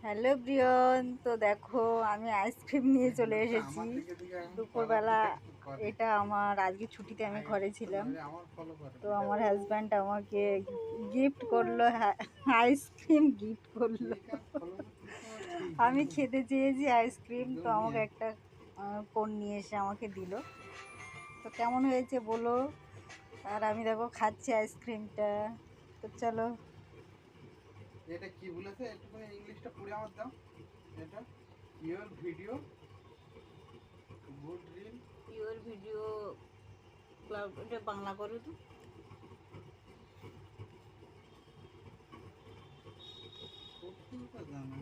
Hello Brian, তো দেখো আমি আইসক্রিম নিয়ে চলে এসেছি দুপুরবেলা। এটা আমার আজকে ছুটিতে আমি ঘরে ছিলাম, তো আমার হাজব্যান্ড আমাকে গিফট করলো, আইসক্রিম গিফট করলো। আমি খেতে চেয়েছি আইসক্রিম, তো আমাকে একটা কোন নিয়ে এসে আমাকে দিল। তো কেমন হয়েছে বলো। আর আমি দেখো খাচ্ছি আইসক্রিমটা। তো চলো। এটা কি বলেছে একটুখানি ইংলিশটা পড়ে আমার দাও। এটা your video good reel your video cloud, এটা বাংলা করো তো। সত্যি কথা জানো